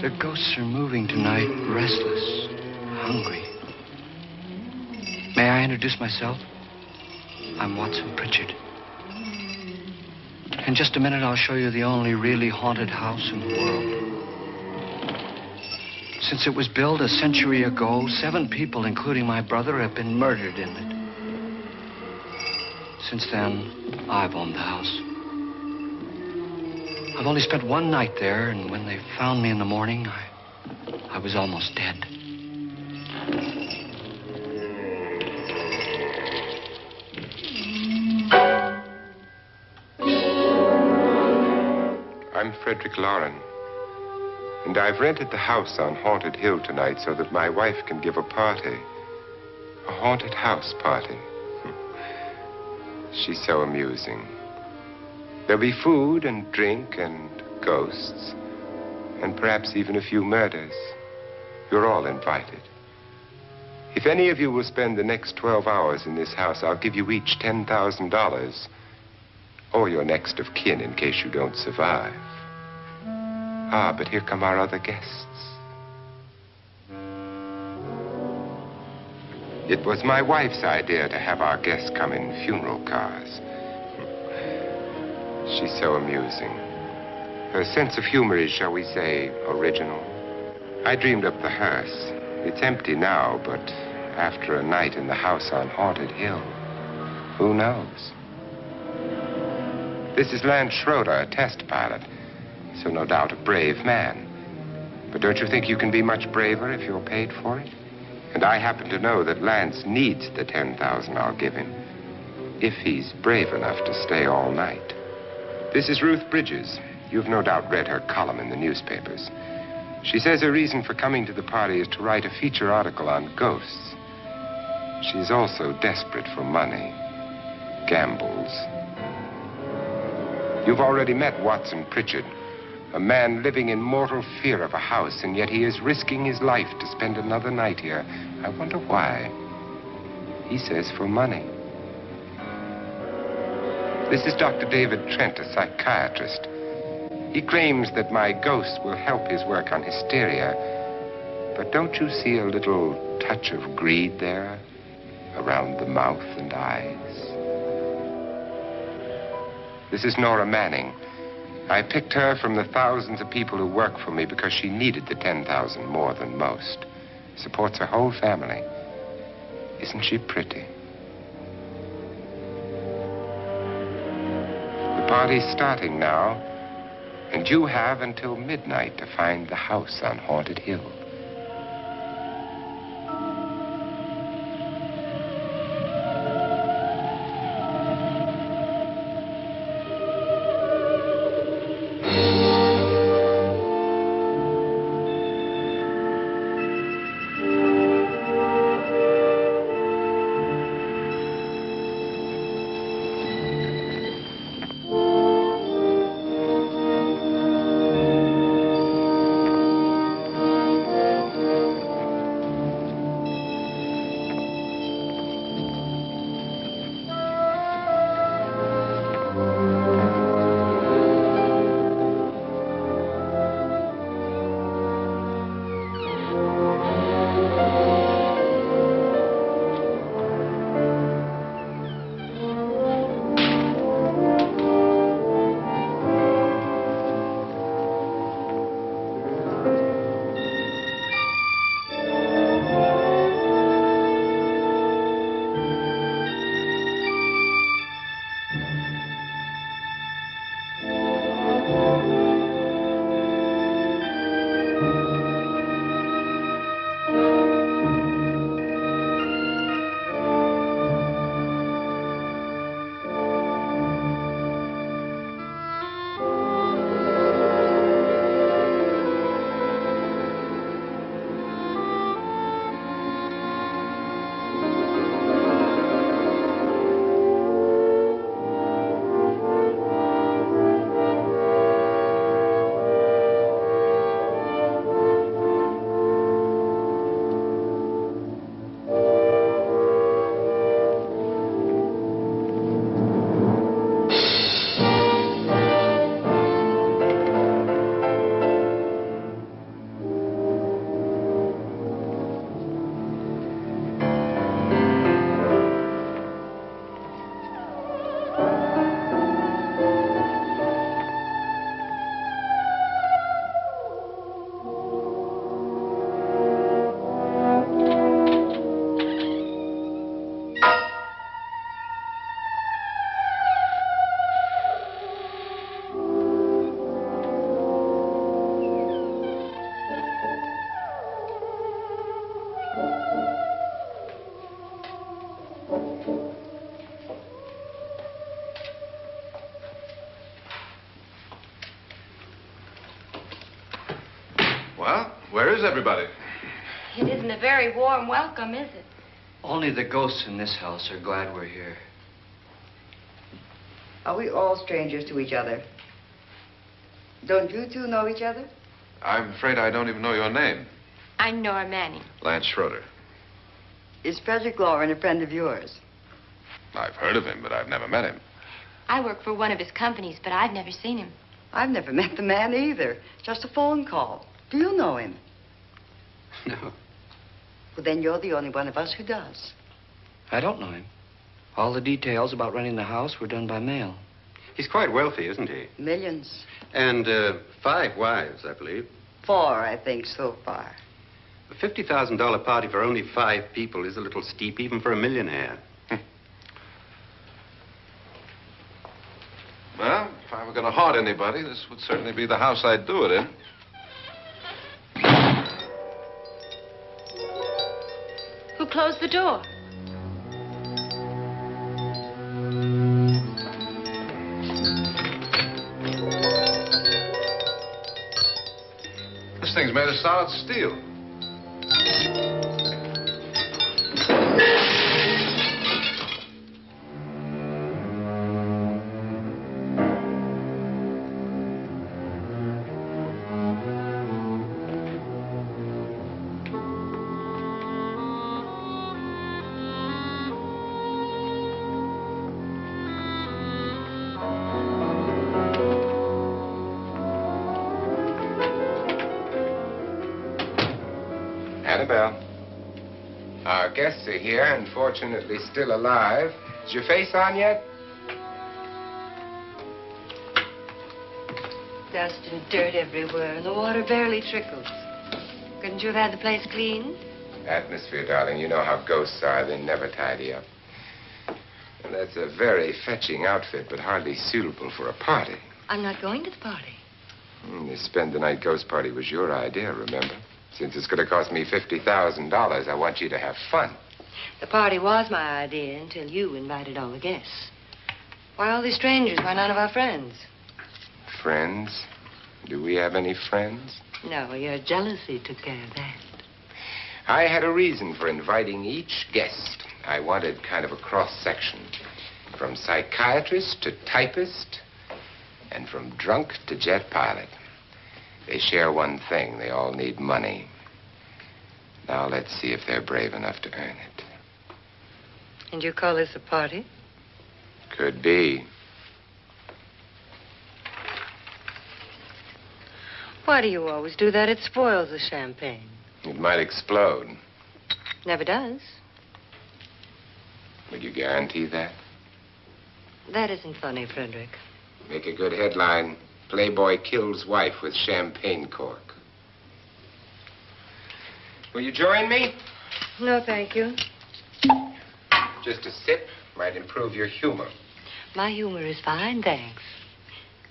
The ghosts are moving tonight, restless, hungry. May I introduce myself? I'm Watson Pritchard. In just a minute, I'll show you the only really haunted house in the world. Since it was built a century ago, 7 people, including my brother, have been murdered in it. Since then, I've owned the house. I've only spent one night there, and when they found me in the morning, I was almost dead. I'm Frederick Loren, and I've rented the house on Haunted Hill tonight so that my wife can give a party. A haunted house party. She's so amusing. There'll be food and drink and ghosts, and perhaps even a few murders. You're all invited. If any of you will spend the next 12 hours in this house, I'll give you each $10,000, or your next of kin in case you don't survive. Ah, but here come our other guests. It was my wife's idea to have our guests come in funeral cars. She's so amusing. Her sense of humor is, shall we say, original. I dreamed up the hearse. It's empty now, but after a night in the house on Haunted Hill, who knows? This is Lance Schroeder, a test pilot, so no doubt a brave man. But don't you think you can be much braver if you're paid for it? And I happen to know that Lance needs the $10,000 I'll give him, if he's brave enough to stay all night. This is Ruth Bridges. You've no doubt read her column in the newspapers. She says her reason for coming to the party is to write a feature article on ghosts. She's also desperate for money, gambles. You've already met Watson Pritchard, a man living in mortal fear of a house, and yet he is risking his life to spend another night here. I wonder why. He says for money. This is Dr. David Trent, a psychiatrist. He claims that my ghost will help his work on hysteria. But don't you see a little touch of greed there around the mouth and eyes? This is Nora Manning. I picked her from the thousands of people who work for me because she needed the $10,000 more than most. Supports her whole family. Isn't she pretty? The party's starting now, and you have until midnight to find the house on Haunted Hill. Well, where is everybody? It isn't a very warm welcome, is it? Only the ghosts in this house are glad we're here. Are we all strangers to each other? Don't you two know each other? I'm afraid I don't even know your name. I'm Nora Manning. Lance Schroeder. Is Frederick Loren a friend of yours? I've heard of him, but I've never met him. I work for one of his companies, but I've never seen him. I've never met the man either. Just a phone call. Do you know him? No, Well, then you're the only one of us who does. I don't know him. All the details about running the house were done by mail. He's quite wealthy, isn't he? Millions. And 5 wives, I believe. 4, I think, so far. A $50,000 party for only 5 people is a little steep, even for a millionaire. Well, if I were going to haunt anybody, this would certainly be the house I'd do it in. Who closed the door? This thing's made of solid steel. Annabelle, our guests are here, unfortunately still alive. Is your face on yet? Dust and dirt everywhere, and the water barely trickles. Couldn't you have had the place cleaned? Atmosphere, darling. You know how ghosts are. They never tidy up. And that's a very fetching outfit, but hardly suitable for a party. I'm not going to the party. The spend-the-night ghost party was your idea, remember? Since it's going to cost me $50,000, I want you to have fun. The party was my idea until you invited all the guests. Why, all these strangers were none of our friends. Friends? Do we have any friends? No, your jealousy took care of that. I had a reason for inviting each guest. I wanted kind of a cross-section. From psychiatrist to typist, and from drunk to jet pilot. They share one thing. They all need money. Now let's see if they're brave enough to earn it. And you call this a party? Could be. Why do you always do that? It spoils the champagne. It might explode. Never does. Would you guarantee that? That isn't funny, Frederick. Make a good headline. Playboy kills wife with champagne cork. Will you join me? No, thank you. Just a sip might improve your humor. My humor is fine, thanks.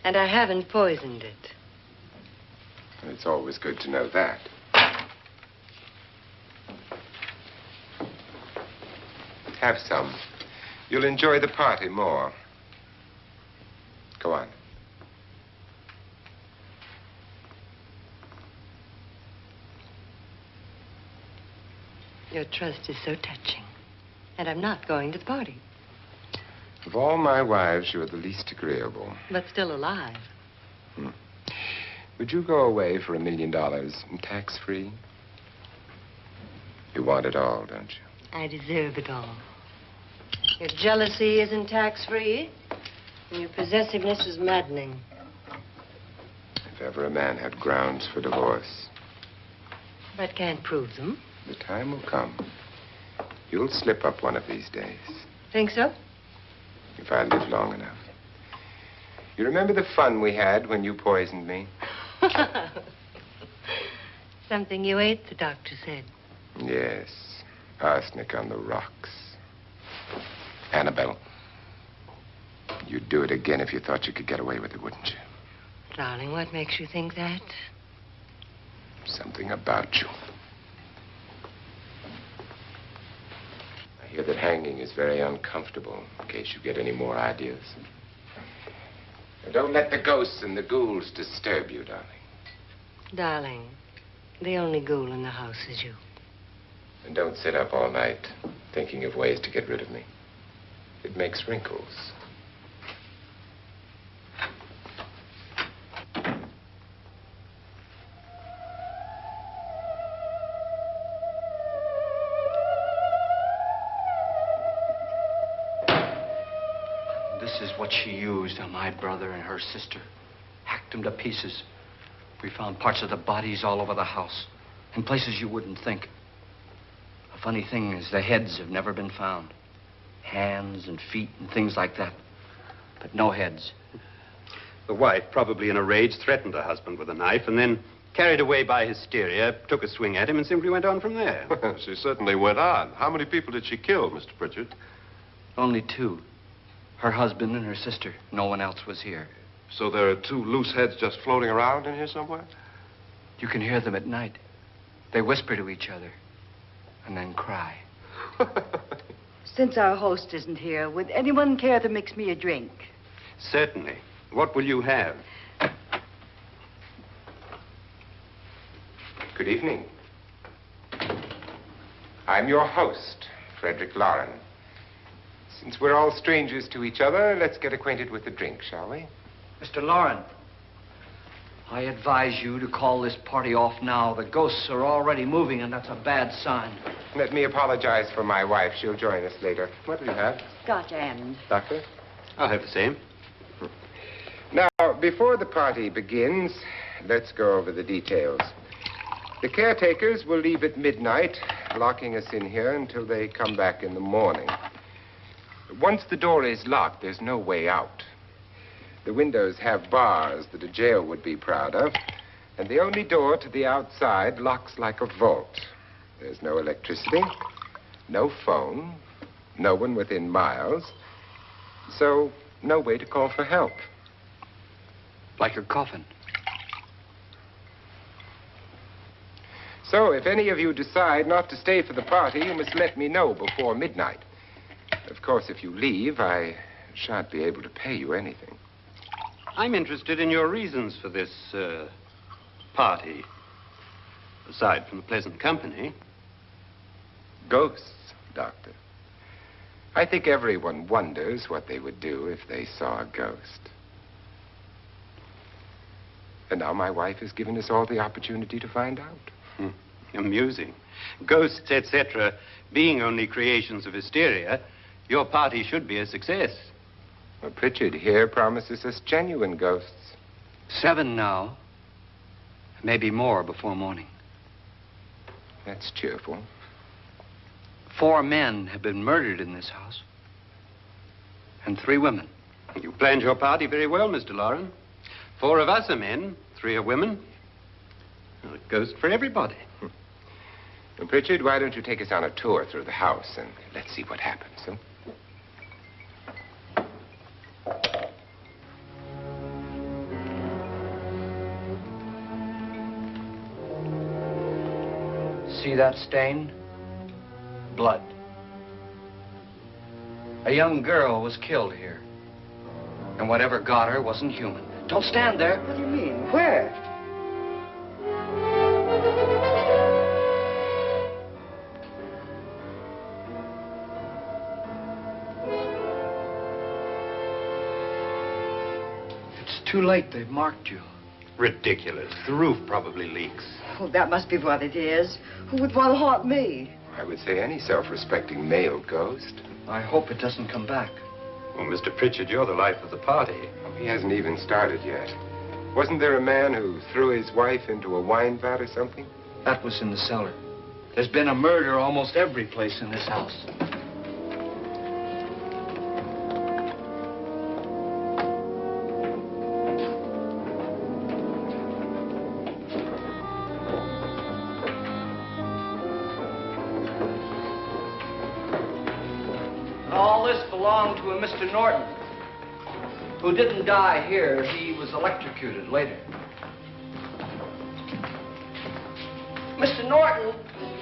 And I haven't poisoned it. It's always good to know that. Have some. You'll enjoy the party more. Go on. Your trust is so touching. And I'm not going to the party. Of all my wives, you're the least agreeable. But still alive. Would you go away for $1 million tax-free? You want it all, don't you? I deserve it all. Your jealousy isn't tax-free. And your possessiveness is maddening. If ever a man had grounds for divorce, But can't prove them. the time will come. You'll slip up one of these days. Think so? If I live long enough. You remember the fun we had when you poisoned me? Something you ate, the doctor said. Yes. Arsenic on the rocks. Annabelle, you'd do it again if you thought you could get away with it, wouldn't you? Darling, what makes you think that? Something about you. I hear that hanging is very uncomfortable, in case you get any more ideas. Now, don't let the ghosts and the ghouls disturb you, darling. Darling, The only ghoul in the house is you. And don't sit up all night thinking of ways to get rid of me. It makes wrinkles. This is what she used on my brother and her sister. Hacked them to pieces. We found parts of the bodies all over the house, in places you wouldn't think. The funny thing is the heads have never been found. Hands and feet and things like that. But no heads. The wife, probably in a rage, threatened her husband with a knife and then, carried away by hysteria, took a swing at him and simply went on from there. She certainly went on. How many people did she kill, Mr. Pritchard? Only two. Her husband and her sister. No one else was here. So there are two loose heads just floating around in here somewhere? You can hear them at night. They whisper to each other and then cry. Since our host isn't here, would anyone care to mix me a drink? Certainly. What will you have? Good evening. I'm your host, Frederick Loren. Since we're all strangers to each other, let's get acquainted with the drink, shall we? Mr. Loren, I advise you to call this party off now. The ghosts are already moving, and that's a bad sign. Let me apologize for my wife. She'll join us later. What will you have? Scotch and. Doctor? I'll have the same. Now, before the party begins, let's go over the details. The caretakers will leave at midnight, locking us in here until they come back in the morning. Once the door is locked, there's no way out. The windows have bars that a jail would be proud of, and the only door to the outside locks like a vault. There's no electricity, no phone, no one within miles, so no way to call for help. Like a coffin. So if any of you decide not to stay for the party, you must let me know before midnight. Of course, if you leave, I shan't be able to pay you anything. I'm interested in your reasons for this, party. Aside from the pleasant company. Ghosts, Doctor. I think everyone wonders what they would do if they saw a ghost. And now my wife has given us all the opportunity to find out. Amusing. Ghosts, etc., being only creations of hysteria, your party should be a success. Well, Pritchard here promises us genuine ghosts. 7 now. Maybe more before morning. That's cheerful. 4 men have been murdered in this house. And 3 women. You planned your party very well, Mr. Loren. 4 of us are men, 3 are women. Well, a ghost for everybody. Well, Pritchard, why don't you take us on a tour through the house and let's see what happens, huh? See that stain? Blood. A young girl was killed here. And whatever got her wasn't human. Don't stand there. What do you mean? Where? It's too late. They've marked you. Ridiculous. The roof probably leaks. Oh, that must be what it is. Who would want to haunt me? I would say any self-respecting male ghost. I hope it doesn't come back. Well, Mr. Pritchard, you're the life of the party. He hasn't even started yet. Wasn't there a man who threw his wife into a wine vat or something? That was in the cellar. There's been a murder almost every place in this house. All this belonged to a Mr. Norton, who didn't die here. He was electrocuted later. Mr. Norton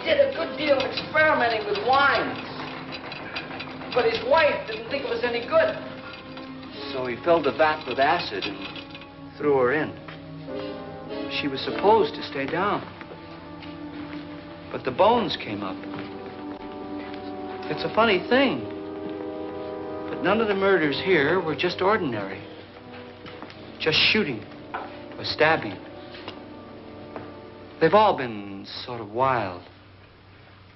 did a good deal of experimenting with wines, but his wife didn't think it was any good. So he filled the vat with acid and threw her in. She was supposed to stay down. But the bones came up. It's a funny thing. But none of the murders here were just ordinary. Just shooting or stabbing. They've all been sort of wild,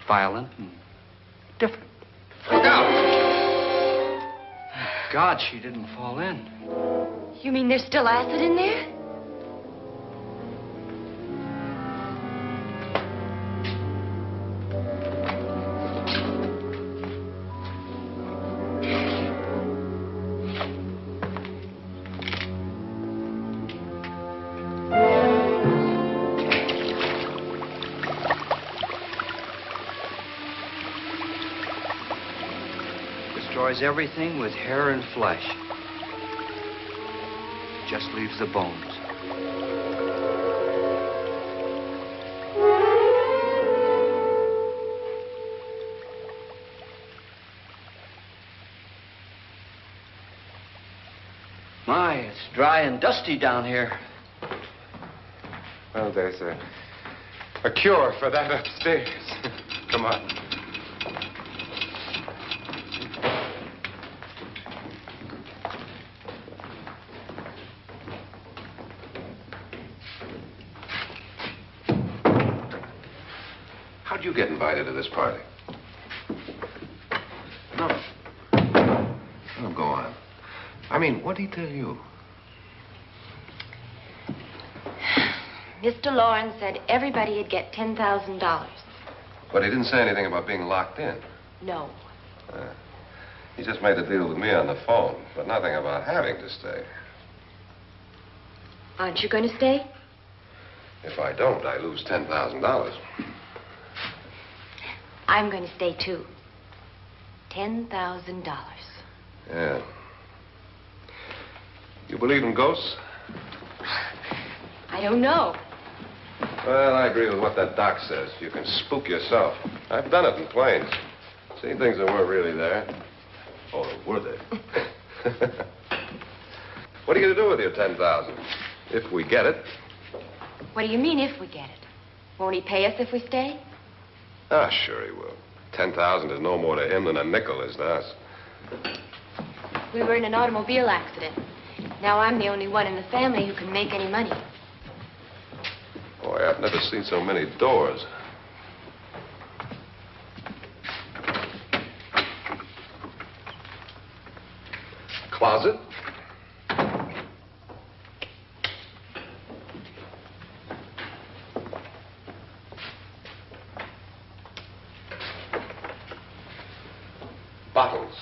violent, and different. Look out! Thank God she didn't fall in. You mean there's still acid in there? Destroys everything with hair and flesh. Just leaves the bones. My, it's dry and dusty down here. Well, there's a cure for that upstairs. Come on. How'd you get invited to this party? No. Oh, go on. I mean, what did he tell you? Mr. Lawrence said everybody'd get $10,000. But he didn't say anything about being locked in. No. He just made the deal with me on the phone, but nothing about having to stay. Aren't you going to stay? If I don't, I lose $10,000. I'm going to stay, too. $10,000. Yeah. You believe in ghosts? I don't know. Well, I agree with what that doc says. You can spook yourself. I've done it in planes. Seen things that weren't really there. Or were they? What are you going to do with your $10,000? If we get it. What do you mean, if we get it? Won't he pay us if we stay? Ah, sure he will. 10,000 is no more to him than a nickel is to us. We were in an automobile accident. Now I'm the only one in the family who can make any money. Boy, I've never seen so many doors. Closet? Bottles.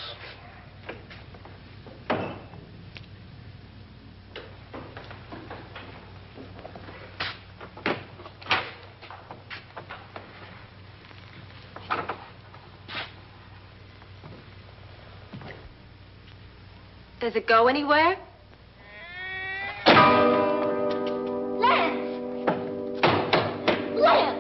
Does it go anywhere? Lance! Lance!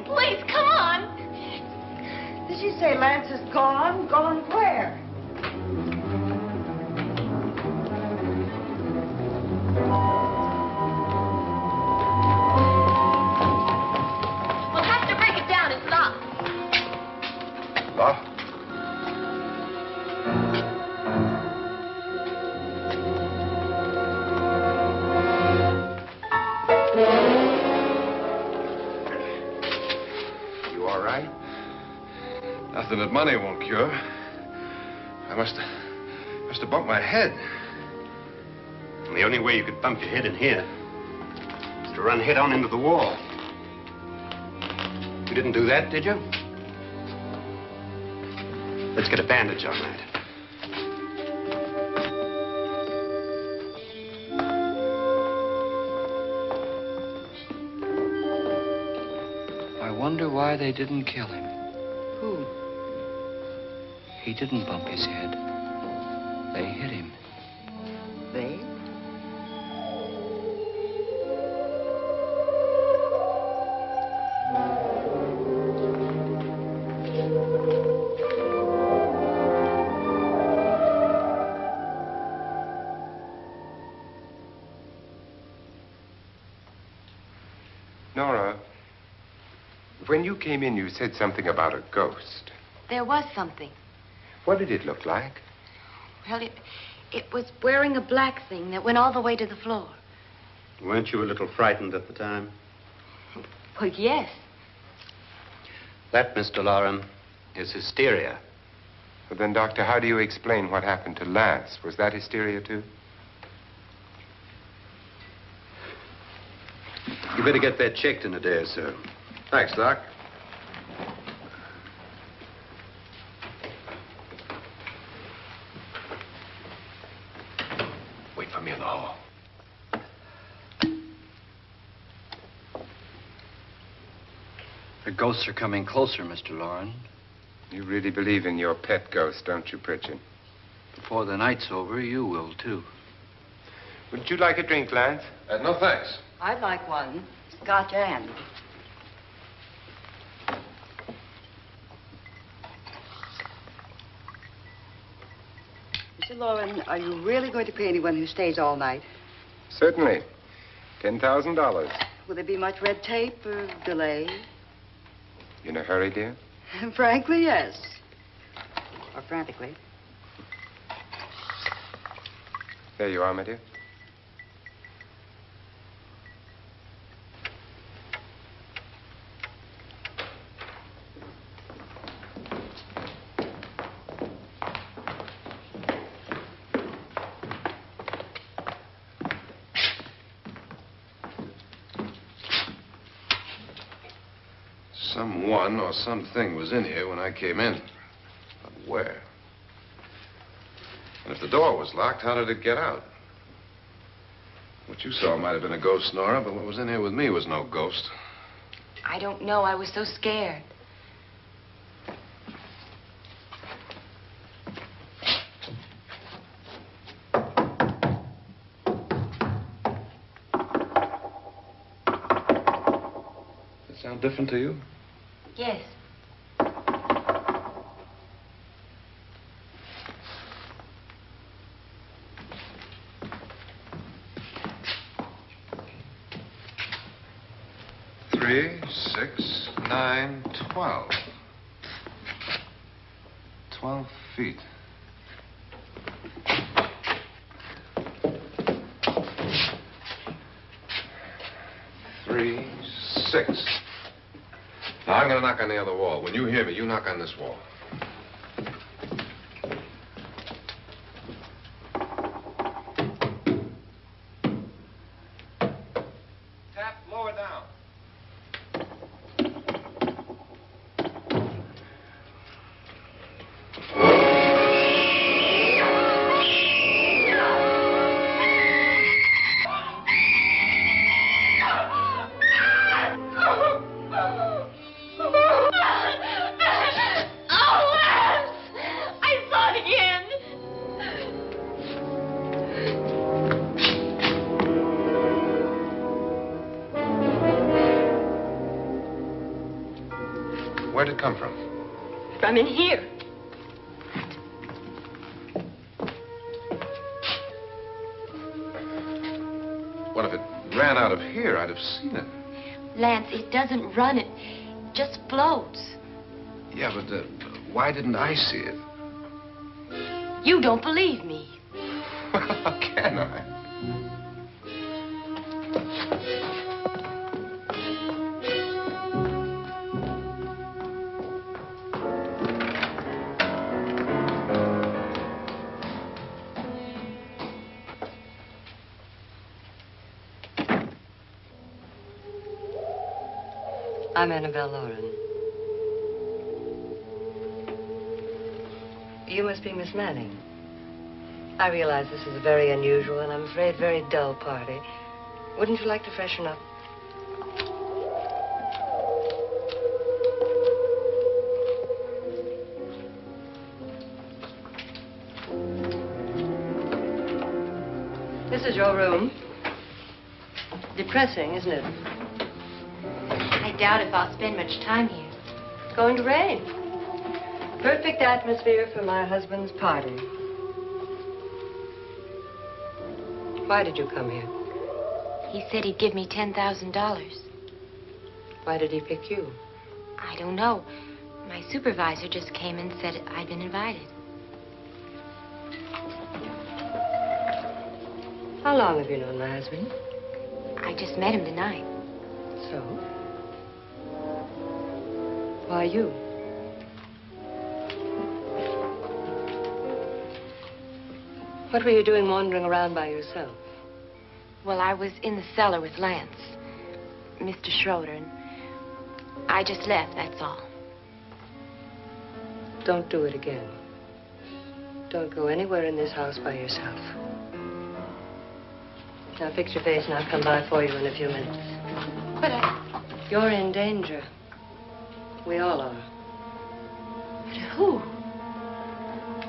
Please, come on. Did she say Lance is gone? Gone where? We'll have to break it down. It's locked. Locked? something that money won't cure. I must have bumped my head. And the only way you could bump your head in here is to run head on into the wall. You didn't do that, did you? Let's get a bandage on that. I wonder why they didn't kill him. Who? He didn't bump his head. They hit him. They? Nora, when you came in, you said something about a ghost. There was something. What did it look like? Well, it was wearing a black thing that went all the way to the floor. Weren't you a little frightened at the time? Well, yes. That, Mr. Loren, is hysteria. Well, then, Doctor, how do you explain what happened to Lance? Was that hysteria, too? You better get that checked in a day or so. Thanks, Doc. Wait for me in the hall. The ghosts are coming closer, Mr. Loren. You really believe in your pet ghost, don't you, Pritchard? Before the night's over, you will, too. Wouldn't you like a drink, Lance? No, thanks. I'd like one. Scotch and. Mr. Loren, are you really going to pay anyone who stays all night? Certainly. $10,000. Will there be much red tape or delay? In a hurry, dear? Frankly, yes. Or frantically. There you are, my dear. Someone or something was in here when I came in. But where? And if the door was locked, how did it get out? What you saw might have been a ghost, Nora, but what was in here with me was no ghost. I don't know. I was so scared. Does it sound different to you? Yes. Three, 6, 9, 12. 12 feet. Three, 6. Now, I'm going to knock on the other wall. When you hear me, you knock on this wall. Tap lower down. Where'd it come from? From in here. What if it ran out of here? I'd have seen it. Lance, it doesn't run. It just floats. Yeah, but why didn't I see it? You don't believe me. How can I? I'm Annabelle Lauren. You must be Miss Manning. I realize this is a very unusual and I'm afraid very dull party. Wouldn't you like to freshen up? This is your room. Depressing, isn't it? I doubt if I'll spend much time here. It's going to rain. Perfect atmosphere for my husband's party. Why did you come here? He said he'd give me $10,000. Why did he pick you? I don't know. My supervisor just came and said I'd been invited. How long have you known my husband? I just met him tonight. So? Why you? What were you doing wandering around by yourself? Well, I was in the cellar with Lance, Mr. Schroeder, and I just left, that's all. Don't do it again. Don't go anywhere in this house by yourself. Now fix your face and I'll come by for you in a few minutes. But You're in danger. We all are. But who?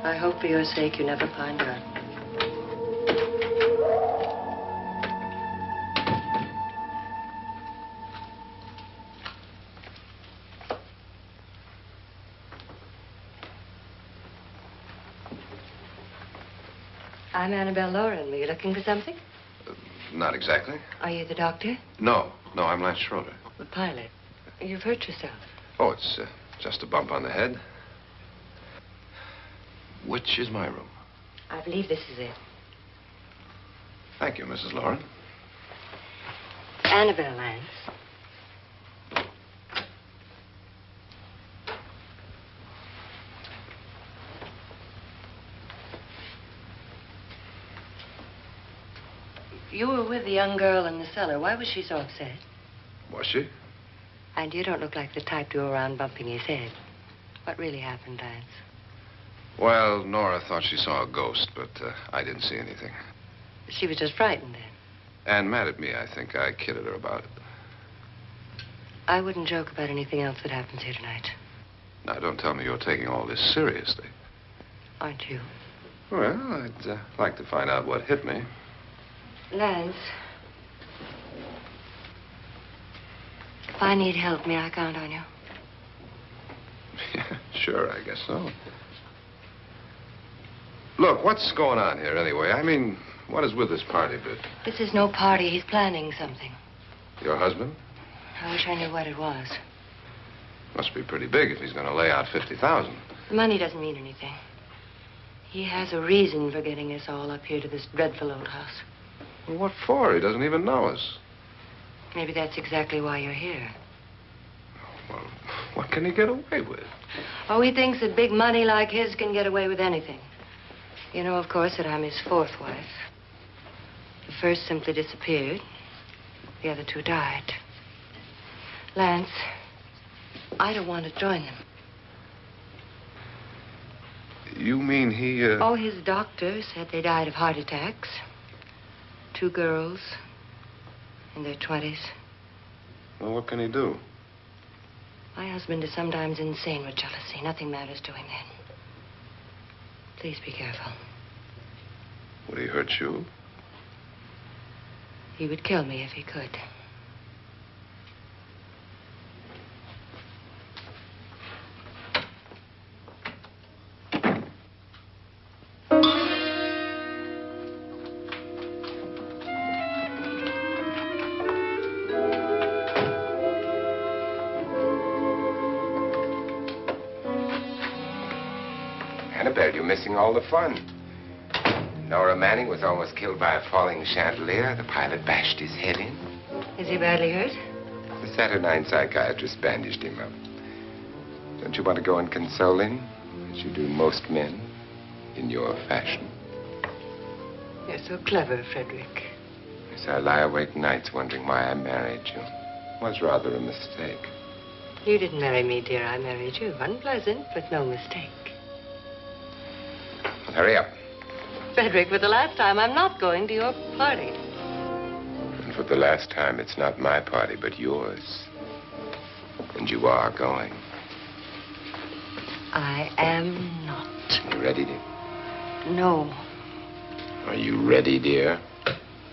I hope for your sake you never find out. I'm Annabelle Lauren. Were you looking for something? Not exactly. Are you the doctor? No, I'm Lance Schroeder. The pilot. You've hurt yourself. Oh, it's just a bump on the head. Which is my room? I believe this is it. Thank you, Mrs. Lauren. Annabelle Lance. You were with the young girl in the cellar. Why was she so upset? Was she? And you don't look like the type to go around bumping his head. What really happened, Lance? Well, Nora thought she saw a ghost, but I didn't see anything. She was just frightened then. And mad at me, I think. I kidded her about it. I wouldn't joke about anything else that happens here tonight. Now, don't tell me you're taking all this seriously. Aren't you? Well, I'd like to find out what hit me. Lance. If I need help, may I count on you? Yeah, sure, I guess so. Look, what's going on here anyway? I mean, what is with this party bit? This is no party. He's planning something. Your husband? I wish I knew what it was. Must be pretty big if he's going to lay out 50,000. The money doesn't mean anything. He has a reason for getting us all up here to this dreadful old house. Well, what for? He doesn't even know us. Maybe that's exactly why you're here. Well, what can he get away with? Oh, he thinks that big money like his can get away with anything. You know, of course, that I'm his fourth wife. The first simply disappeared. The other two died. Lance, I don't want to join them. You mean he, Oh, his doctor said they died of heart attacks. 2 girls in their 20s. Well, what can he do? My husband is sometimes insane with jealousy. Nothing matters to him then. Please be careful. Would he hurt you? He would kill me if he could. Annabelle, you're missing all the fun. Nora Manning was almost killed by a falling chandelier. The pilot bashed his head in. Is he badly hurt? The Saturnine psychiatrist bandaged him up. Don't you want to go and console him, as you do most men, in your fashion? You're so clever, Frederick. Yes, I lie awake nights wondering why I married you. It was rather a mistake. You didn't marry me, dear. I married you. Unpleasant, but no mistake. Well, hurry up. Frederick, for the last time, I'm not going to your party. And for the last time, it's not my party, but yours. And you are going. I am not. You ready, dear? No. Are you ready, dear?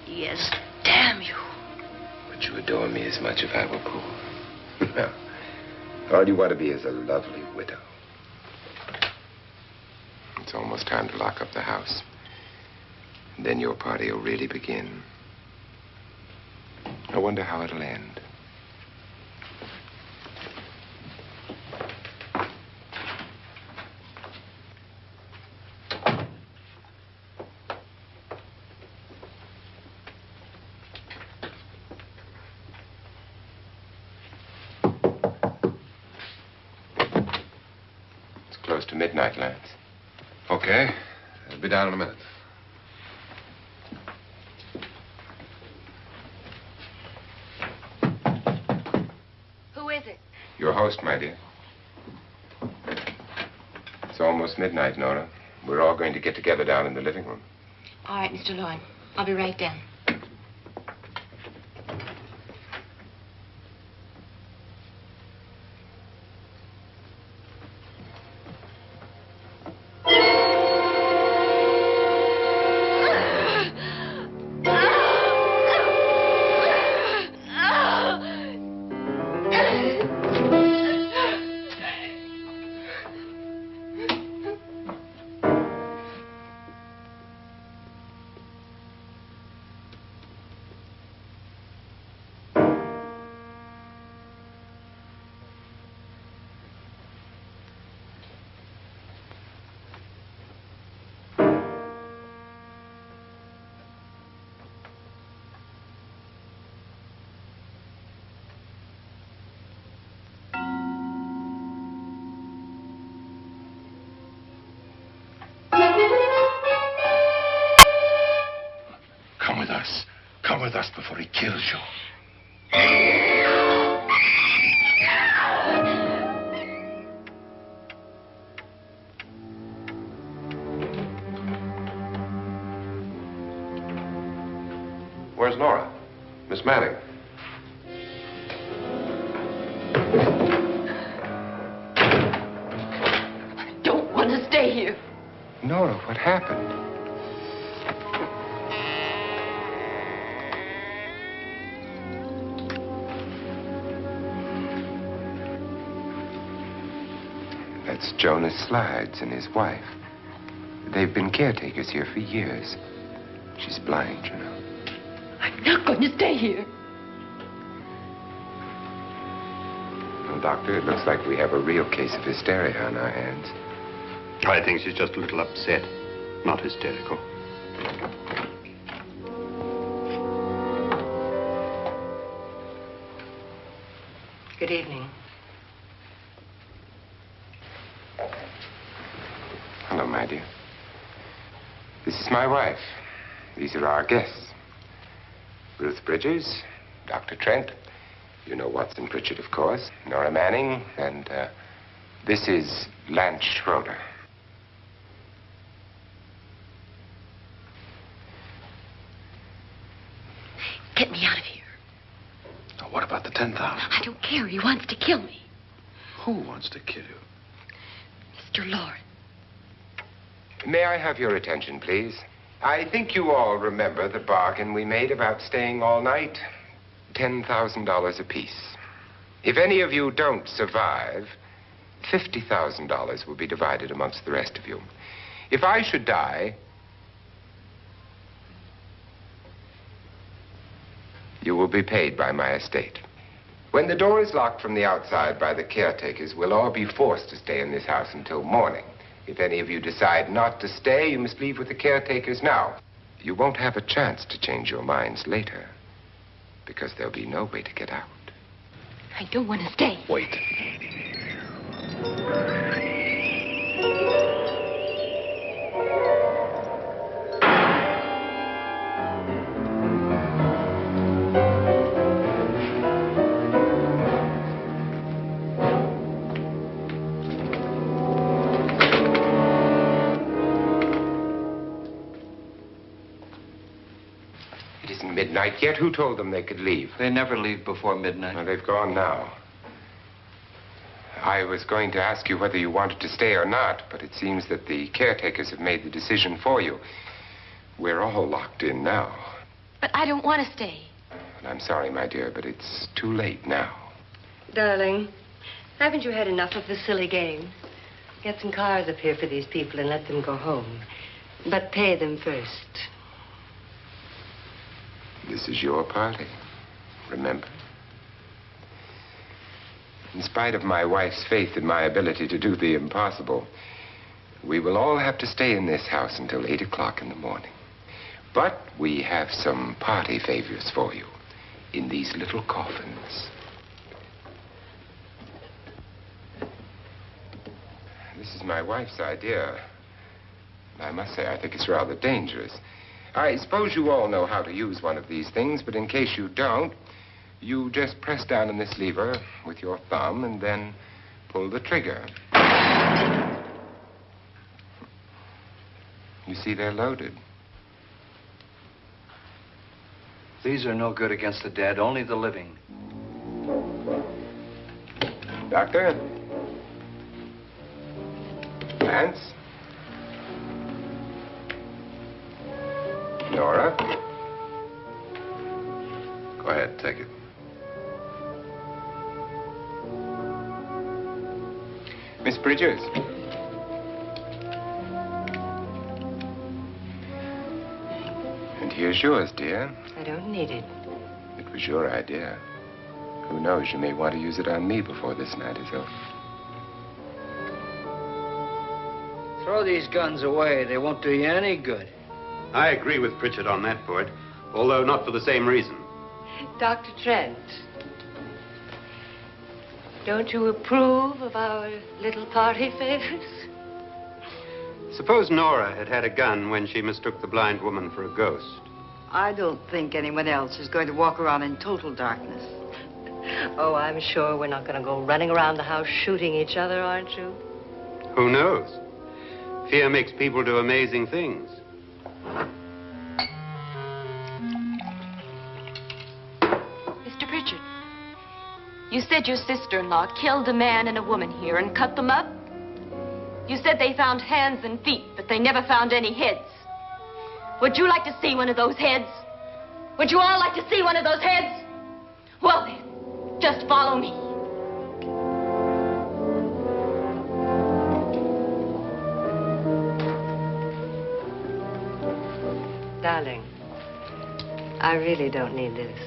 Yes, damn you. Would you adore me as much if I were poor? No. All you want to be is a lovely widow. It's almost time to lock up the house. And then your party will really begin. I wonder how it'll end. It's close to midnight, Lance. Okay. I'll be down in a minute. Who is it? Your host, my dear. It's almost midnight, Nora. We're all going to get together down in the living room. All right, Mr. Loren. I'll be right down. Come with us. Come with us before he kills you. Where's Nora? Miss Manning. I don't want to stay here. Nora, what happened? That's Jonas Slides and his wife. They've been caretakers here for years. She's blind, you know. I'm not going to stay here. Well, Doctor, it looks like we have a real case of hysteria on our hands. I think she's just a little upset, not hysterical. Good evening. Hello, my dear. This is my wife. These are our guests. Ruth Bridgers, Dr. Trent. You know Watson Pritchard, of course. Nora Manning, and this is Lance Schroeder. Get me out of here. Now, what about the 10,000? I don't care. He wants to kill me. Who wants to kill you? Mr. Loren. May I have your attention, please? I think you all remember the bargain we made about staying all night. $10,000 apiece. If any of you don't survive, $50,000 will be divided amongst the rest of you. If I should die, you will be paid by my estate. When the door is locked from the outside by the caretakers, we'll all be forced to stay in this house until morning. If any of you decide not to stay, you must leave with the caretakers now. You won't have a chance to change your minds later, because there'll be no way to get out. I don't want to stay. Wait. midnight yet. Who told them they could leave? They never leave before midnight. Well, they've gone now. I was going to ask you whether you wanted to stay or not, but it seems that the caretakers have made the decision for you. We're all locked in now. But I don't want to stay. And I'm sorry, my dear, but it's too late now. Darling, haven't you had enough of the silly game? Get some cars up here for these people and let them go home. But pay them first. This is your party, remember? In spite of my wife's faith in my ability to do the impossible, we will all have to stay in this house until 8 o'clock in the morning. But we have some party favors for you in these little coffins. This is my wife's idea. I must say, I think it's rather dangerous. I suppose you all know how to use one of these things, but in case you don't, you just press down on this lever with your thumb and then pull the trigger. You see, they're loaded. These are no good against the dead, only the living. Doctor? Lance? Nora? Go ahead, take it. Miss Bridges? And here's yours, dear. I don't need it. It was your idea. Who knows, you may want to use it on me before this night is over. Throw these guns away. They won't do you any good. I agree with Pritchard on that point, although not for the same reason. Dr. Trent, don't you approve of our little party favors? Suppose Nora had had a gun when she mistook the blind woman for a ghost. I don't think anyone else is going to walk around in total darkness. Oh, I'm sure we're not going to go running around the house shooting each other, aren't you? Who knows? Fear makes people do amazing things. Mr. Pritchard, you said your sister-in-law killed a man and a woman here and cut them up? You said they found hands and feet, but they never found any heads. Would you like to see one of those heads? Would you all like to see one of those heads? Well then, just follow me. Darling, I really don't need this.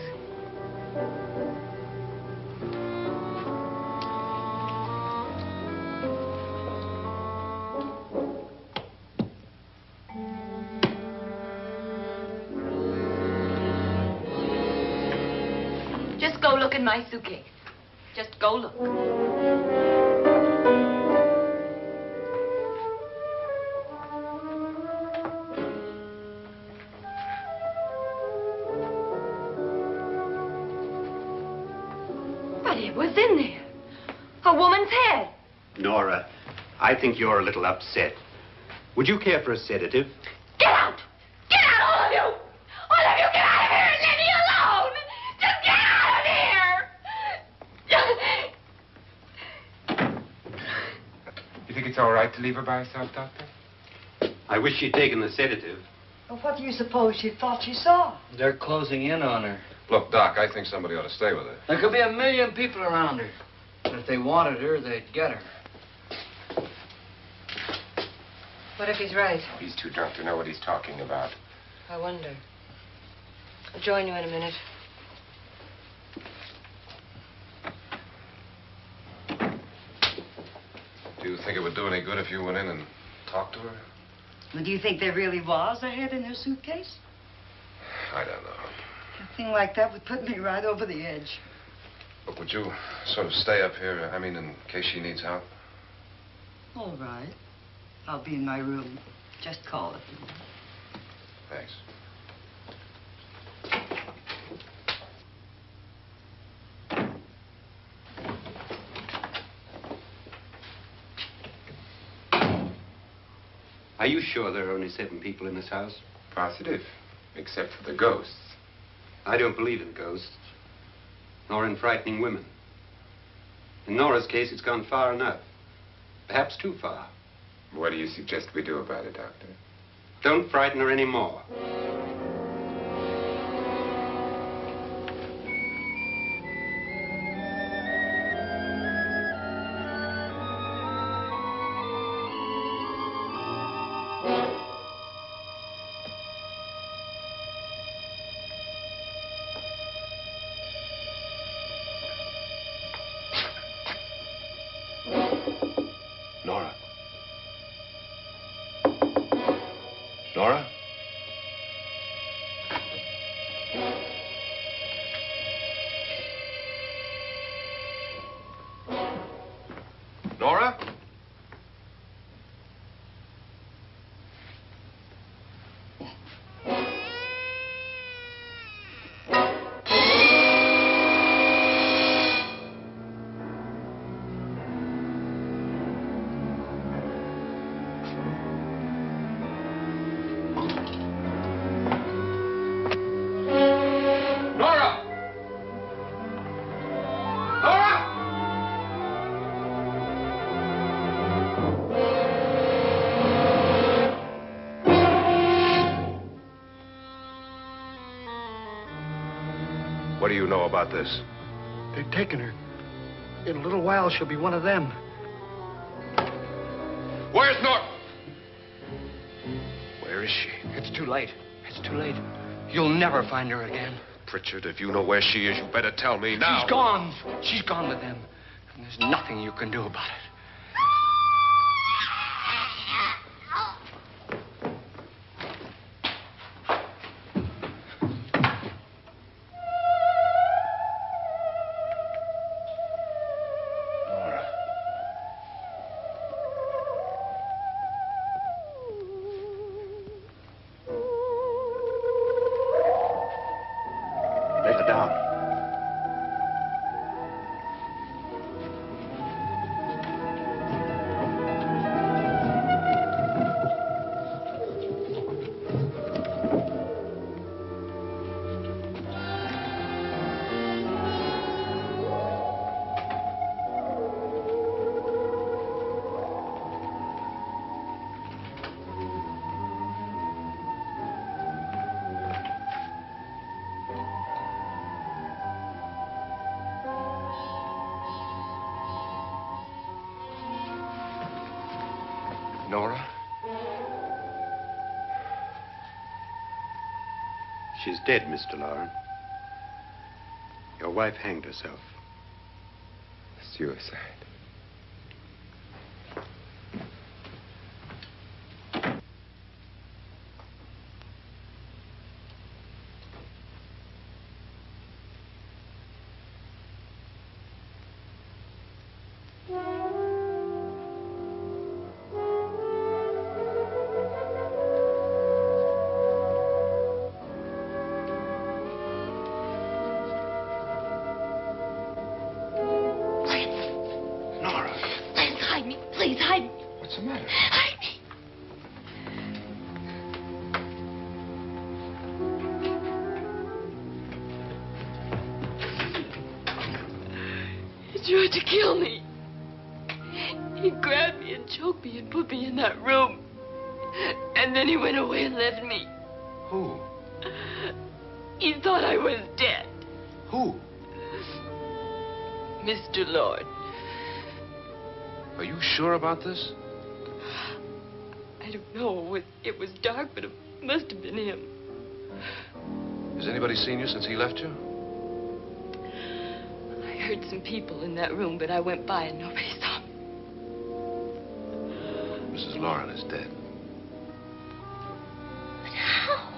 Just go look in my suitcase. Just go look. But it was in there. A woman's head. Nora, I think you're a little upset. Would you care for a sedative? Get out! Get out, all of you! All of you, get out of here and leave me alone! Just get out of here! You think it's all right to leave her by herself, Doctor? I wish she'd taken the sedative. Well, what do you suppose she thought she saw? They're closing in on her. Look, Doc, I think somebody ought to stay with her. There could be 1 million people around her. But if they wanted her, they'd get her. What if he's right? He's too drunk to know what he's talking about. I wonder. I'll join you in a minute. Do you think it would do any good if you went in and talked to her? Well, do you think there really was a head in her suitcase? I don't know. A thing like that would put me right over the edge. Look, would you sort of stay up here, I mean, in case she needs help? All right. I'll be in my room. Just call it. Thanks. Are you sure there are only 7 people in this house? Positive, except for the ghosts. I don't believe in ghosts, nor in frightening women. In Nora's case, it's gone far enough. Perhaps too far. What do you suggest we do about it, Doctor? Don't frighten her anymore. Nora? Nora? Nora? Nora! Nora! What do you know about this? They've taken her. In a little while, she'll be one of them. Where's Nora? Where is she? It's too late. It's too late. You'll never find her again. Pritchard, if you know where she is, you better tell me now. She's gone. She's gone with them. And there's nothing you can do about it. Nora. Lay her down. Nora? She's dead, Mr. Loren. Your wife hanged herself. Suicide. Nora, Please hide me. Please hide me. What's the matter? Hide me. He tried to kill me. He grabbed me and choked me and put me in that room. And then he went away and left me. who? He thought I was dead. Who? Mr. Lord. Are you sure about this? I don't know. It was dark, but it must have been him. Has anybody seen you since he left you? I heard some people in that room, but I went by and nobody saw me. Mrs. Loren is dead. But how?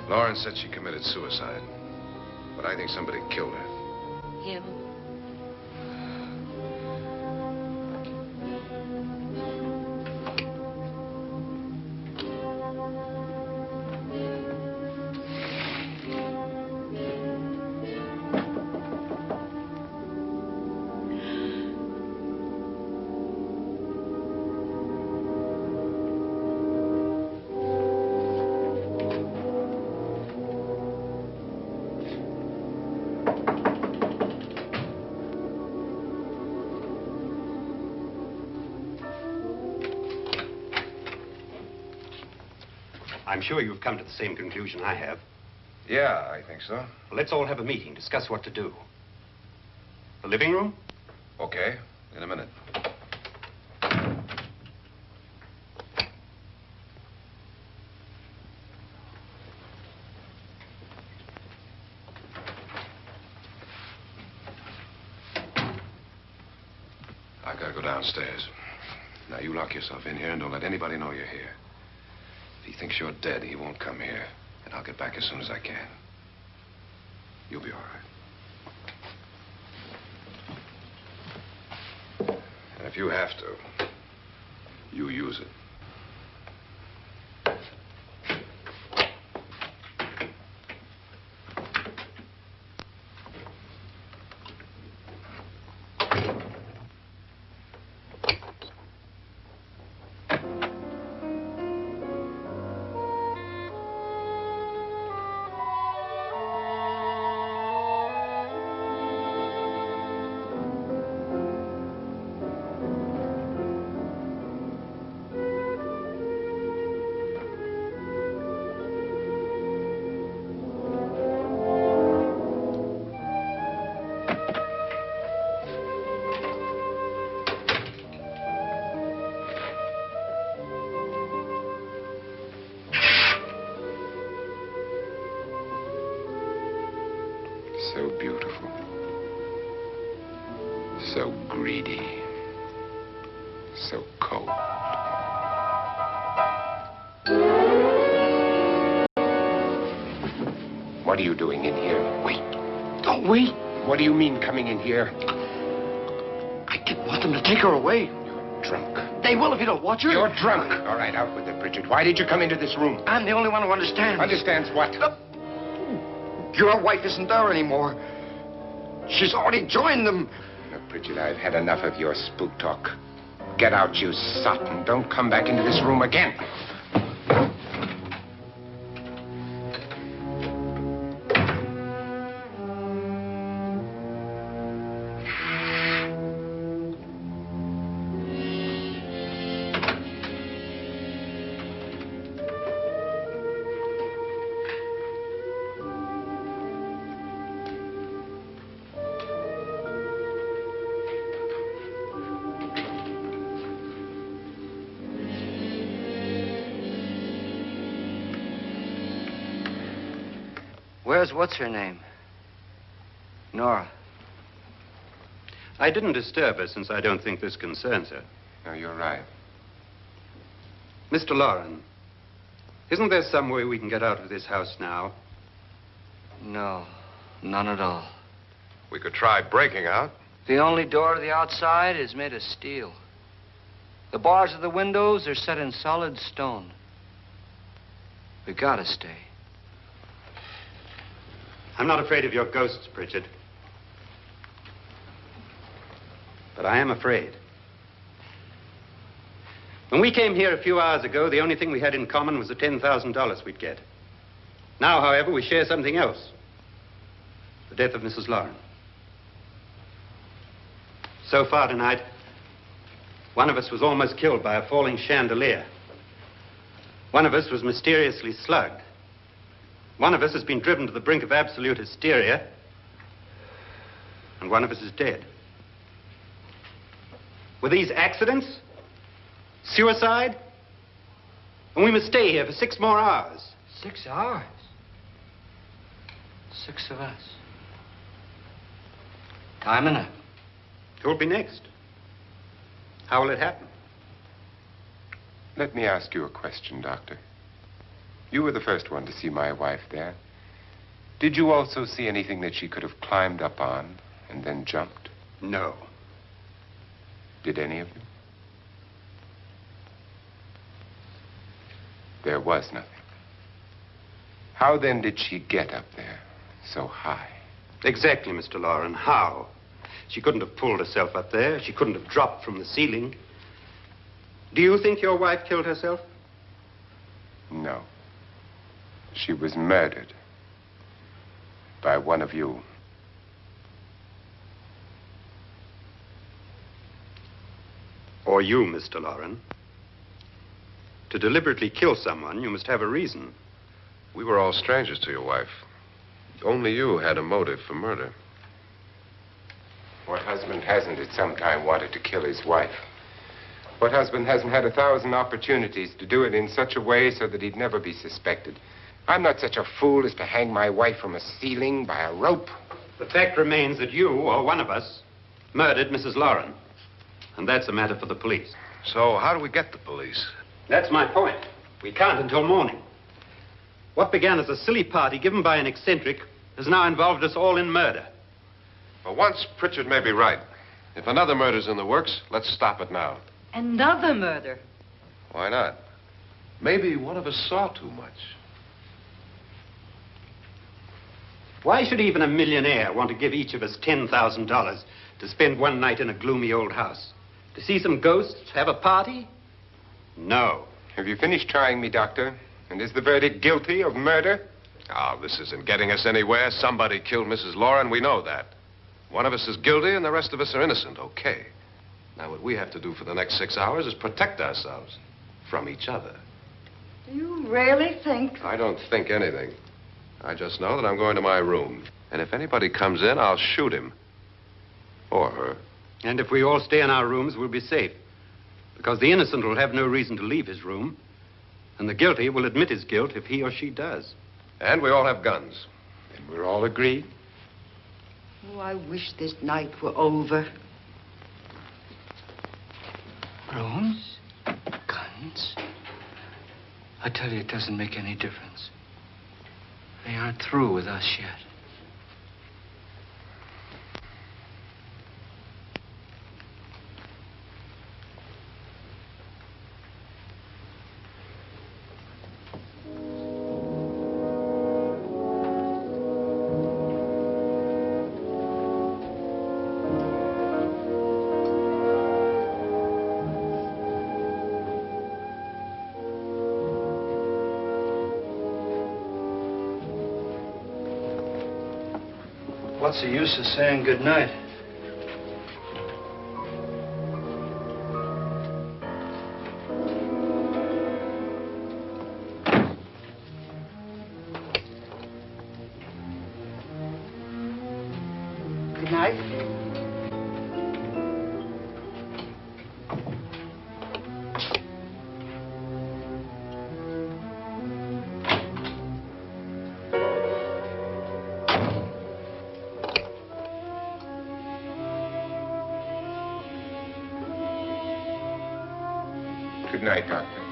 Loren said she committed suicide, but I think somebody killed her. Him. I'm sure you've come to the same conclusion I have. Yeah, I think so. Well, let's all have a meeting, discuss what to do. The living room? Okay, in a minute. I gotta go downstairs. Now, you lock yourself in here and don't let anybody know you're here. If he thinks you're dead, he won't come here. And I'll get back as soon as I can. You'll be all right. And if you have to, you use it. So beautiful. So greedy. So cold. What are you doing in here? Wait. Don't wait. What do you mean coming in here? I didn't want them to take her away. You're drunk. They will if you don't watch her. You're drunk. All right, out with it, Bridget. Why did you come into this room? I'm the only one who understands. Understands what? Your wife isn't there anymore. She's already joined them. Look, Bridget, I've had enough of your spook talk. Get out, you sot, and don't come back into this room again. Where's what's-her-name? Nora. I didn't disturb her since I don't think this concerns her. No, you're right. Mr. Loren, isn't there some way we can get out of this house now? No, none at all. We could try breaking out. The only door to the outside is made of steel. The bars of the windows are set in solid stone. We gotta stay. I'm not afraid of your ghosts, Bridget. But I am afraid. When we came here a few hours ago, the only thing we had in common was the $10,000 we'd get. Now, however, we share something else. The death of Mrs. Loren. So far tonight, one of us was almost killed by a falling chandelier. One of us was mysteriously slugged. One of us has been driven to the brink of absolute hysteria. And one of us is dead. Were these accidents? Suicide? And we must stay here for 6 more hours. 6 hours? 6 of us. Time enough. Who'll be next? How will it happen? Let me ask you a question, Doctor. You were the first one to see my wife there. Did you also see anything that she could have climbed up on and then jumped? No. Did any of you? There was nothing. How then did she get up there so high? Exactly, Mr. Loren. How? She couldn't have pulled herself up there. She couldn't have dropped from the ceiling. Do you think your wife killed herself? No. She was murdered by one of you. Or you, Mr. Loren. To deliberately kill someone, you must have a reason. We were all strangers to your wife. Only you had a motive for murder. What husband hasn't at some time wanted to kill his wife? What husband hasn't had 1,000 opportunities to do it in such a way so that he'd never be suspected? I'm not such a fool as to hang my wife from a ceiling by a rope. The fact remains that you, or one of us, murdered Mrs. Lauren. And that's a matter for the police. So how do we get the police? That's my point. We can't until morning. What began as a silly party given by an eccentric has now involved us all in murder. For once, Pritchard may be right. If another murder's in the works, let's stop it now. Another murder. Why not? Maybe one of us saw too much. Why should even a millionaire want to give each of us $10,000 to spend one night in a gloomy old house? To see some ghosts, have a party? No. Have you finished trying me, Doctor? And is the verdict guilty of murder? Oh, this isn't getting us anywhere. Somebody killed Mrs. Lauren. We know that. One of us is guilty and the rest of us are innocent. Okay. Now, what we have to do for the next 6 hours is protect ourselves from each other. You really think? I don't think anything. I just know that I'm going to my room. And if anybody comes in, I'll shoot him. Or her. And if we all stay in our rooms, we'll be safe. Because the innocent will have no reason to leave his room. And the guilty will admit his guilt if he or she does. And we all have guns. And we're all agreed? Oh, I wish this night were over. Rooms? Guns? I tell you, it doesn't make any difference. They aren't through with us yet. What's the use of saying good night? Good night. Good night, Doctor.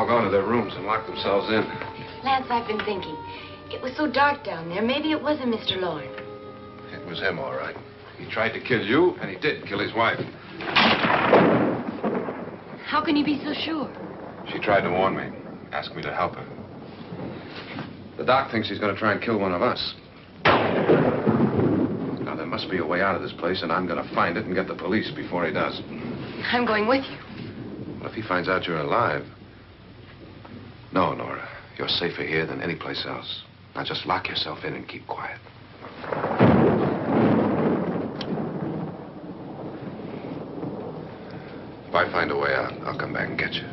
all gone to their rooms and locked themselves in. Lance, I've been thinking. It was so dark down there. Maybe it wasn't Mr. Lorne. It was him, all right. He tried to kill you, and he did kill his wife. How can you be so sure? She tried to warn me, asked me to help her. The doc thinks he's going to try and kill one of us. Now, there must be a way out of this place, and I'm going to find it and get the police before he does. I'm going with you. Well, if he finds out you're alive... No, Nora. You're safer here than any place else. Now, just lock yourself in and keep quiet. If I find a way out, I'll come back and get you.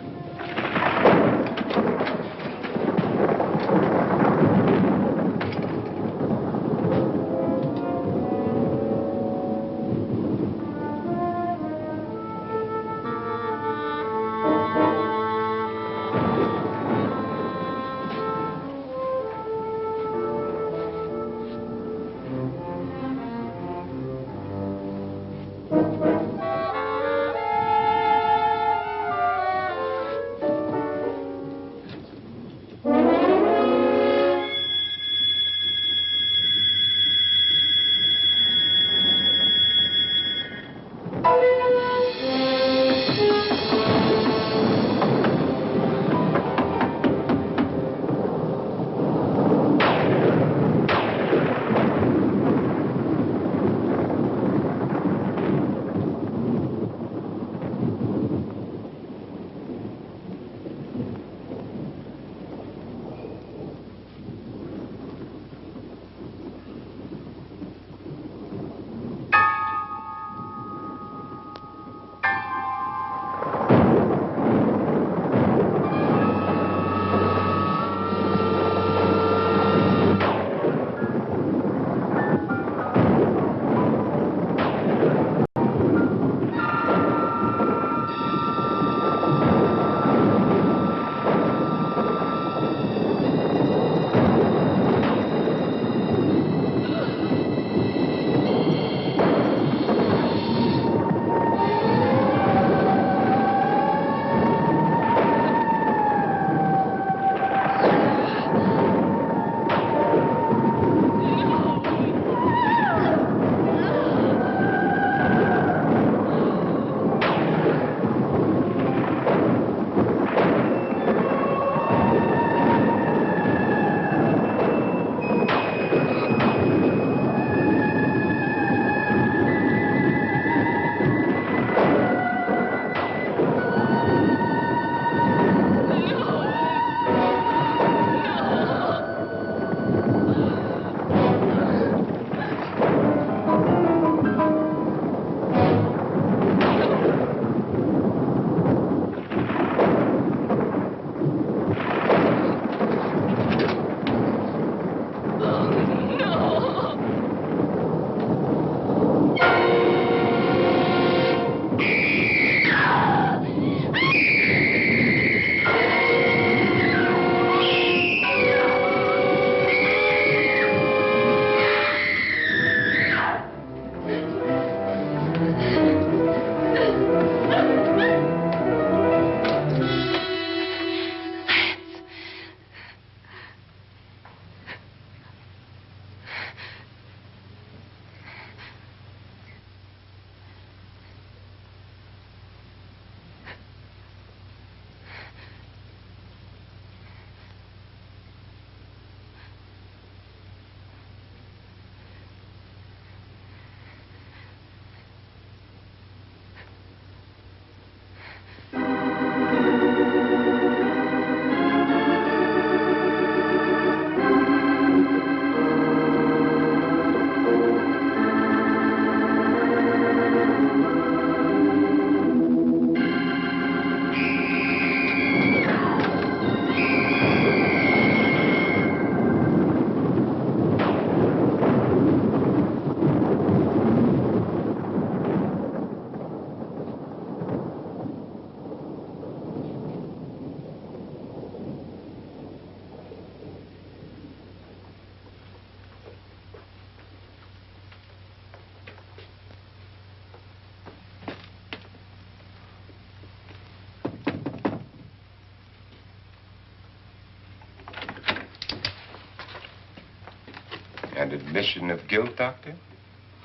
And admission of guilt, Doctor?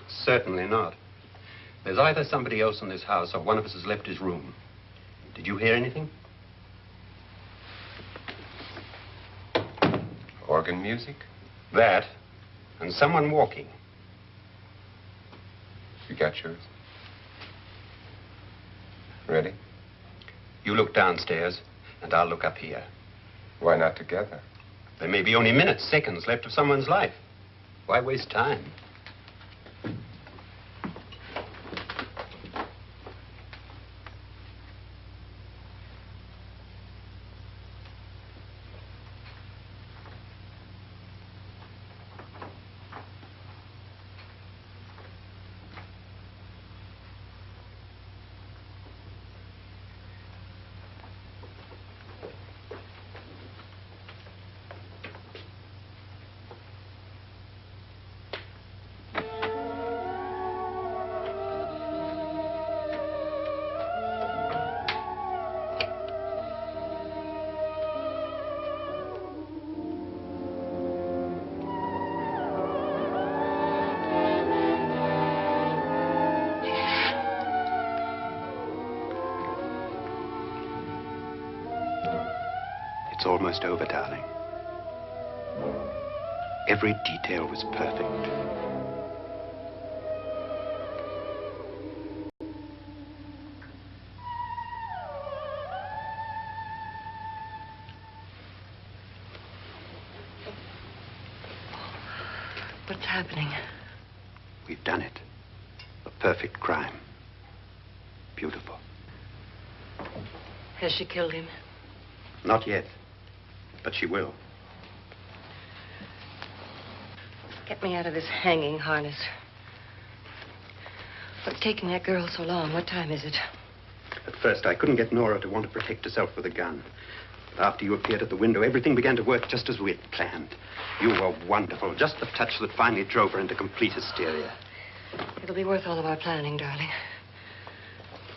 Certainly not. There's either somebody else in this house or one of us has left his room. Did you hear anything? Organ music? That, and someone walking. You got yours? Ready? You look downstairs, and I'll look up here. Why not together? There may be only minutes, seconds left of someone's life. Why waste time? It's almost over, darling. Every detail was perfect. What's happening? We've done it. A perfect crime. Beautiful. Has she killed him? Not yet, but she will. Get me out of this hanging harness. What's taking that girl so long? What time is it? At first, I couldn't get Nora to want to protect herself with a gun. But after you appeared at the window, everything began to work just as we had planned. You were wonderful. Just the touch that finally drove her into complete hysteria. It'll be worth all of our planning, darling.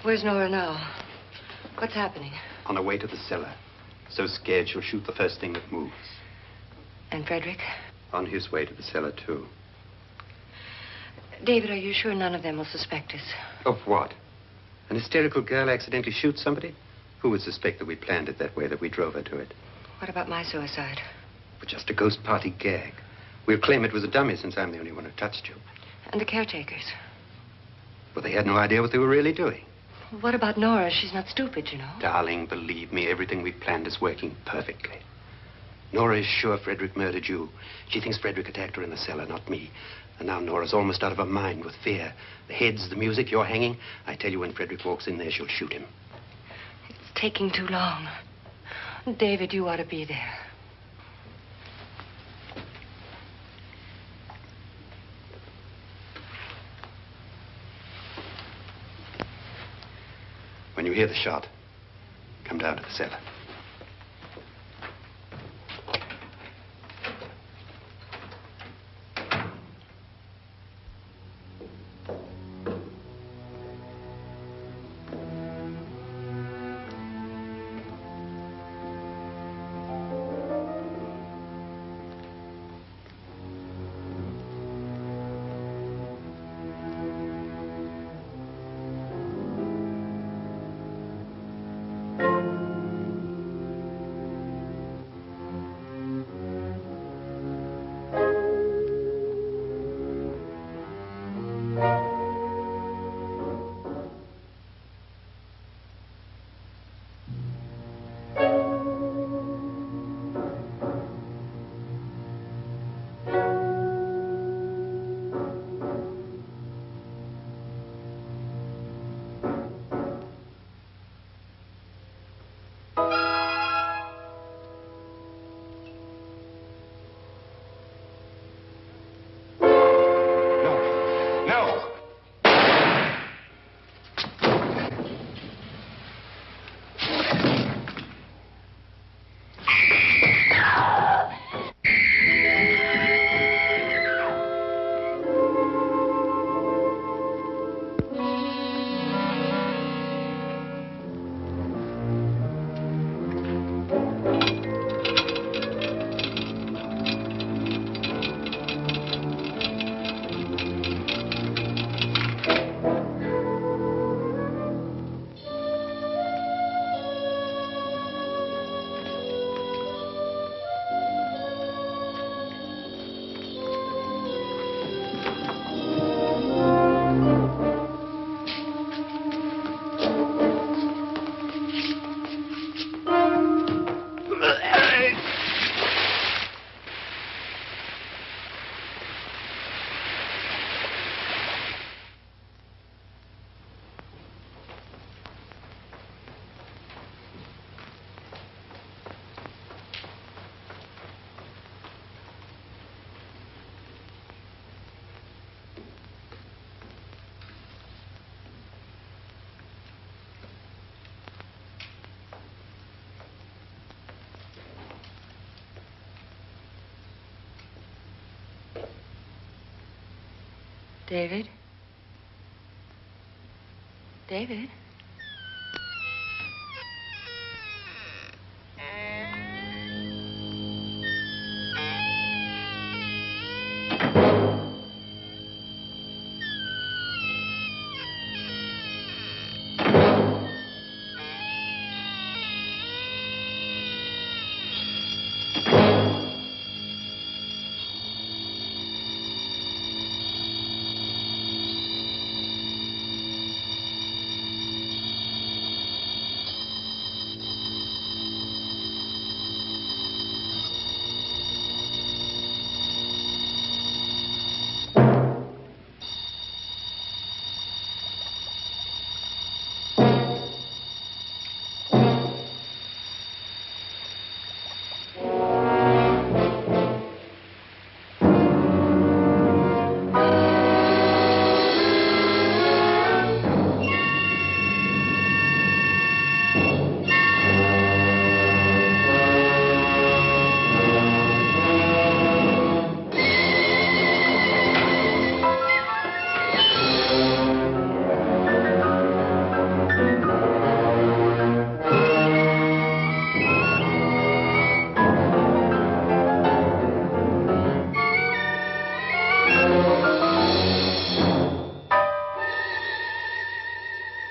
Where's Nora now? What's happening? On her way to the cellar. So scared she'll shoot the first thing that moves. And Frederick? On his way to the cellar, too. David, are you sure none of them will suspect us? Of what? An hysterical girl accidentally shoots somebody? Who would suspect that we planned it that way, that we drove her to it? What about my suicide? But just a ghost party gag. We'll claim it was a dummy since I'm the only one who touched you. And the caretakers? Well, they had no idea what they were really doing. What about Nora? She's not stupid, you know. Darling, believe me, everything we planned is working perfectly. Nora is sure Frederick murdered you. She thinks Frederick attacked her in the cellar, not me. And now Nora's almost out of her mind with fear. The heads, the music, you're hanging. I tell you, when Frederick walks in there, she'll shoot him. It's taking too long. David, you ought to be there. When you hear the shot, come down to the cellar. David? David?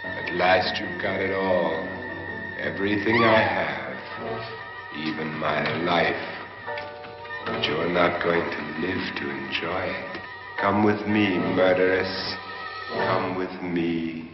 At last you've got it all. Everything I have. Even my life. But you're not going to live to enjoy it. Come with me, murderess. Come with me.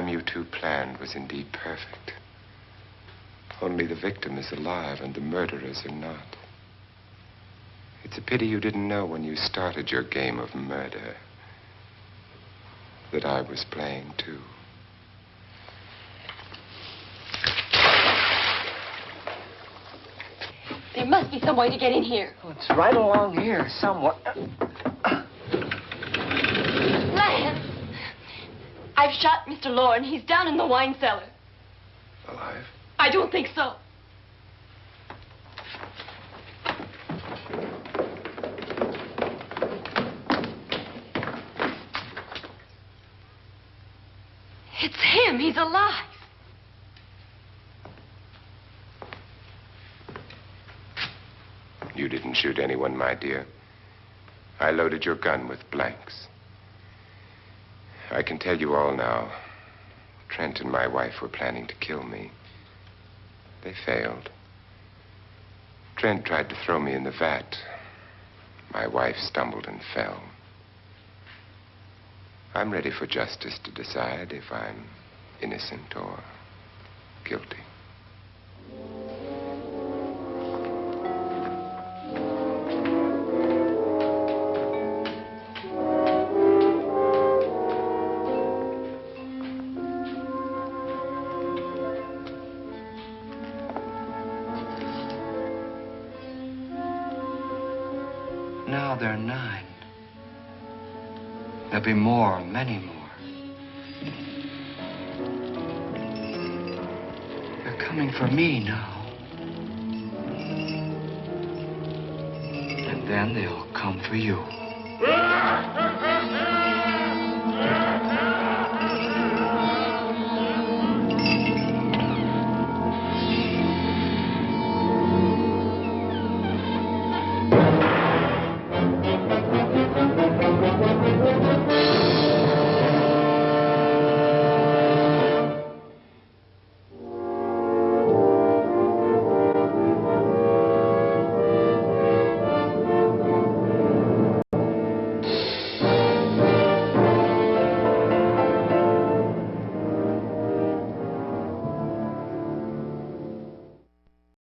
You two planned was indeed perfect. Only the victim is alive and the murderers are not. It's a pity you didn't know when you started your game of murder that I was playing too. There must be some way to get in here. Oh, it's right along here somewhere. Lance! I've shot Mr. Loren. He's down in the wine cellar. Alive? I don't think so. It's him. He's alive. You didn't shoot anyone, my dear. I loaded your gun with blanks. I can tell you all now. Trent and my wife were planning to kill me. They failed. Trent tried to throw me in the vat. My wife stumbled and fell. I'm ready for justice to decide if I'm innocent or guilty. Now they're 9. There'll be more, many more. They're coming for me now. And then they'll come for you.